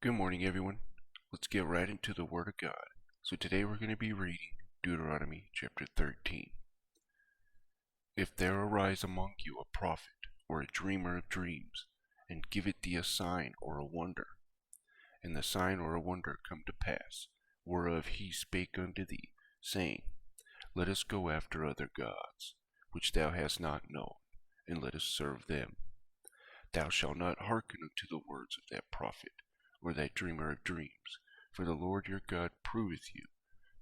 Good morning, everyone. Let's get right into the Word of God. So today we're going to be reading Deuteronomy chapter 13. If there arise among you a prophet or a dreamer of dreams, and giveth thee a sign or a wonder, and the sign or a wonder come to pass, whereof he spake unto thee, saying, Let us go after other gods, which thou hast not known, and let us serve them. Thou shalt not hearken unto the words of that prophet, or that dreamer of dreams, for the Lord your God proveth you,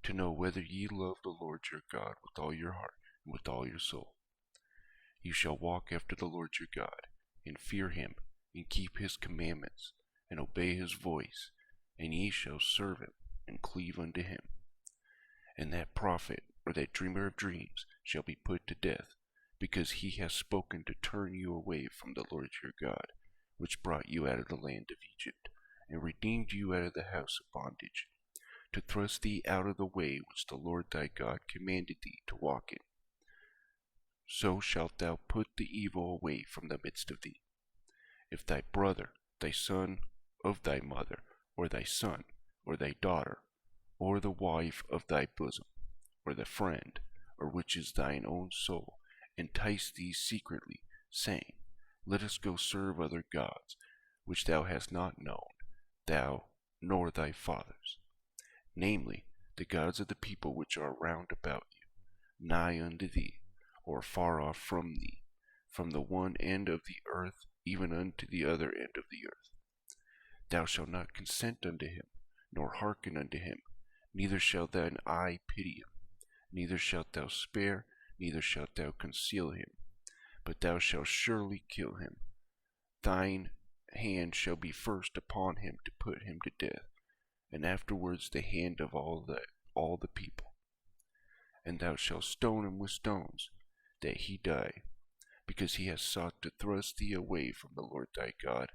to know whether ye love the Lord your God with all your heart and with all your soul. You shall walk after the Lord your God, and fear him, and keep his commandments, and obey his voice, and ye shall serve him, and cleave unto him. And that prophet, or that dreamer of dreams, shall be put to death, because he has spoken to turn you away from the Lord your God, which brought you out of the land of Egypt, and redeemed you out of the house of bondage, to thrust thee out of the way which the Lord thy God commanded thee to walk in. So shalt thou put the evil away from the midst of thee. If thy brother, thy son of thy mother, or thy son, or thy daughter, or the wife of thy bosom, or the friend, or which is thine own soul, entice thee secretly, saying, Let us go serve other gods, which thou hast not known, thou nor thy fathers, namely, the gods of the people which are round about you, nigh unto thee, or far off from thee, from the one end of the earth even unto the other end of the earth. Thou shalt not consent unto him, nor hearken unto him, neither shall thine eye pity him, neither shalt thou spare, neither shalt thou conceal him, but thou shalt surely kill him. Thine hand shall be first upon him to put him to death, and afterwards the hand of all the people. And thou shalt stone him with stones, that he die, because he has sought to thrust thee away from the Lord thy God,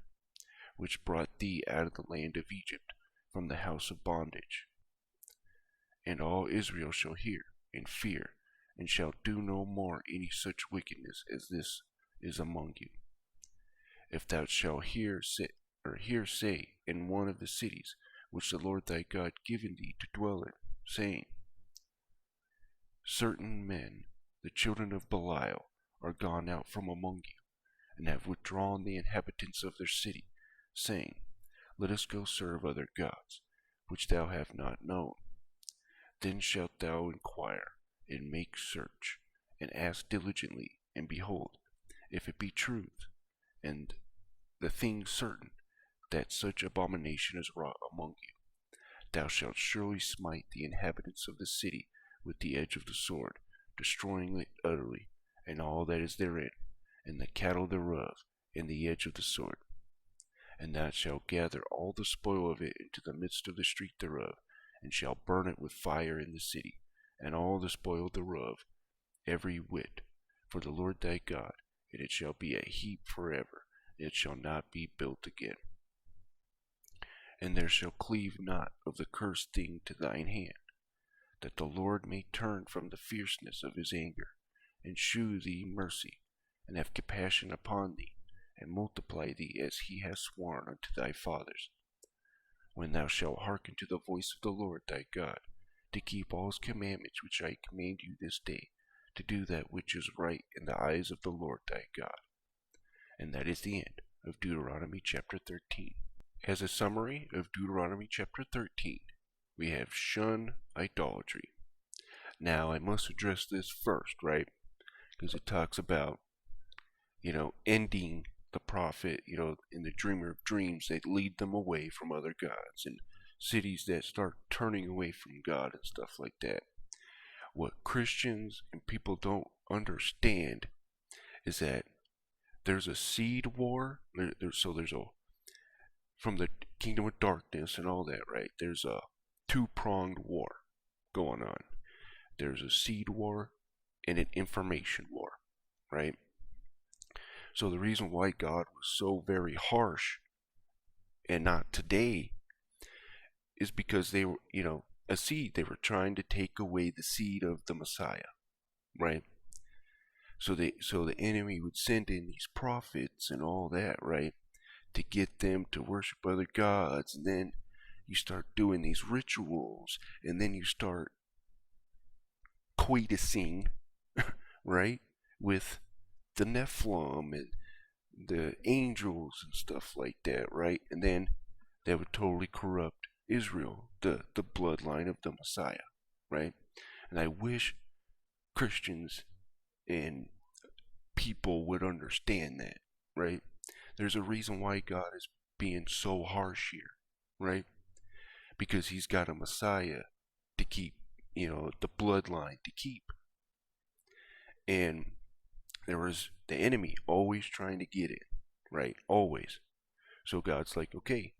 which brought thee out of the land of Egypt, from the house of bondage. And all Israel shall hear and fear, and shall do no more any such wickedness as this is among you. If thou shalt hear say in one of the cities which the Lord thy God given thee to dwell in, saying, Certain men, the children of Belial, are gone out from among you, and have withdrawn the inhabitants of their city, saying, Let us go serve other gods, which thou hast not known. Then shalt thou inquire, and make search, and ask diligently, and behold, if it be truth, and the thing certain, that such abomination is wrought among you, thou shalt surely smite the inhabitants of the city with the edge of the sword, destroying it utterly, and all that is therein, and the cattle thereof, and the edge of the sword. And thou shalt gather all the spoil of it into the midst of the street thereof, and shalt burn it with fire in the city, and all the spoil thereof, every whit, for the Lord thy God, and it shall be a heap forever, and it shall not be built again. And there shall cleave not of the cursed thing to thine hand, that the Lord may turn from the fierceness of his anger, and shew thee mercy, and have compassion upon thee, and multiply thee as he has sworn unto thy fathers. When thou shalt hearken to the voice of the Lord thy God, to keep all his commandments which I command you this day, to do that which is right in the eyes of the Lord thy God. And that is the end of Deuteronomy chapter 13. As a summary of Deuteronomy chapter 13, we have shun idolatry. Now, I must address this first, right? Because it talks about, ending the prophet, in the dreamer of dreams that lead them away from other gods, and cities that start turning away from God and stuff like that. What Christians and people don't understand is that there's a seed war. From the kingdom of darkness and all that, right? There's a two-pronged war going on. There's a seed war and an information war, right? So the reason why God was so very harsh and not today is because they were, a seed. They were trying to take away the seed of the Messiah, right? So the enemy would send in these prophets and all that, right, to get them to worship other gods, and then you start doing these rituals, and then you start coitusing, right, with the Nephilim and the angels and stuff like that, right? And then that would totally corrupt Israel, the bloodline of the Messiah, right? And I wish Christians and people would understand that, right? There's a reason why God is being so harsh here, right? Because he's got a Messiah to keep, the bloodline to keep. And there was the enemy always trying to get it, right? Always. So God's like, okay,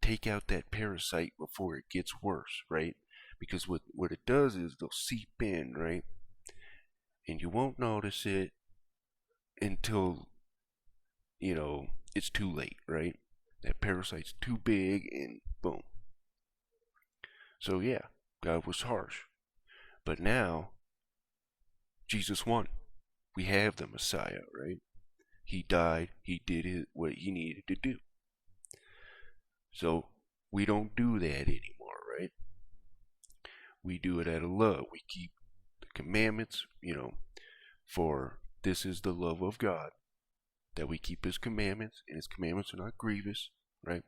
take out that parasite before it gets worse, right? Because what it does is they'll seep in, right? And you won't notice it until, it's too late, right? That parasite's too big and boom. So yeah, God was harsh. But now, Jesus won. We have the Messiah, right? He died. He did what he needed to do. So we don't do that anymore, right? We do it out of love. We keep the commandments, for this is the love of God, that we keep his commandments, and his commandments are not grievous, right?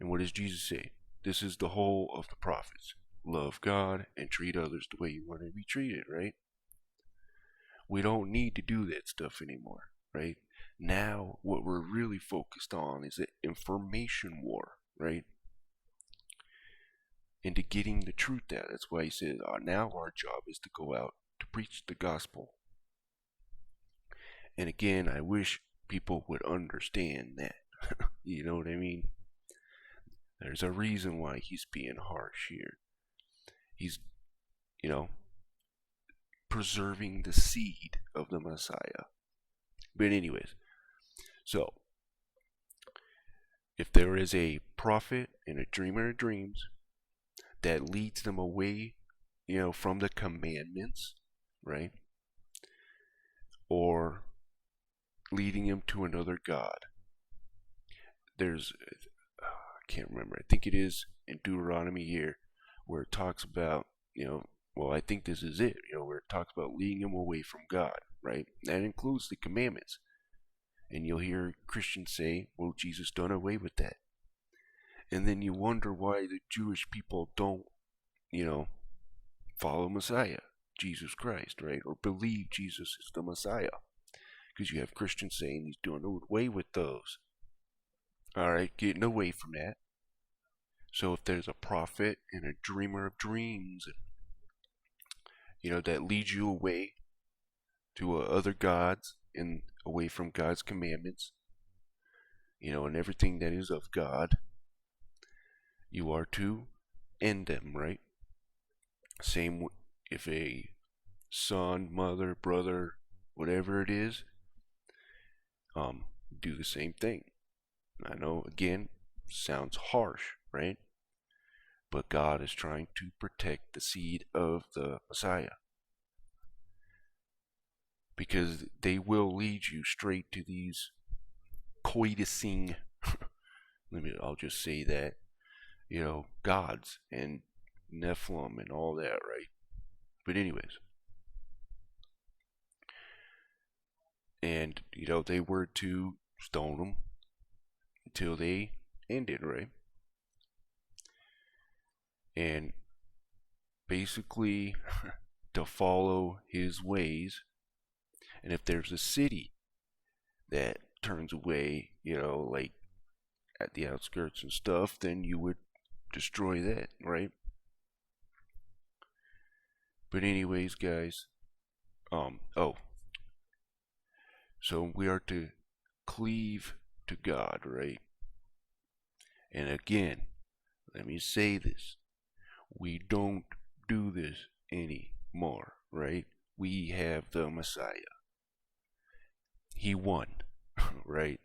And what does Jesus say? This is the whole of the prophets. Love God and treat others the way you want to be treated, right? We don't need to do that stuff anymore, right? Now, what we're really focused on is the information war, right? Into getting the truth out. That's why he says, now our job is to go out to preach the gospel. And again, I wish people would understand that. You know what I mean? There's a reason why he's being harsh here. He's, preserving the seed of the Messiah. But anyways, so if there is a prophet and a dreamer of dreams that leads them away, from the commandments, right? Or leading them to another god. There's, I can't remember, I think it is in Deuteronomy here, where it talks about, well, I think this is it, where it talks about leading them away from God, right? That includes the commandments. And you'll hear Christians say, well, Jesus done away with that. And then you wonder why the Jewish people don't, follow Messiah, Jesus Christ, right? Or believe Jesus is the Messiah. Because you have Christians saying he's doing away with those. Alright, getting away from that. So if there's a prophet and a dreamer of dreams, and, that leads you away to other gods and away from God's commandments, and everything that is of God, you are to end them, right? Same if a son, mother, brother, whatever it is, do the same thing. I know, again, sounds harsh, right? But God is trying to protect the seed of the Messiah. Because they will lead you straight to these coitusing, I'll just say that, gods and Nephilim and all that, right? But anyways. And, they were to stone them until they ended, right? And basically to follow his ways. And if there's a city that turns away, like at the outskirts and stuff, then you would destroy that, right? But anyways, guys, so we are to cleave to God, right? And again, let me say this. We don't do this anymore, right? We have the Messiah. He won, right?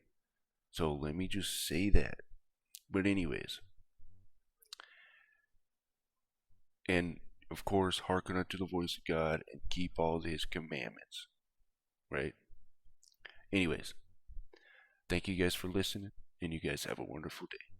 So let me just say that. But anyways, and of course, hearken unto the voice of God and keep all his commandments, right? Anyways, Thank you guys for listening, and you guys have a wonderful day.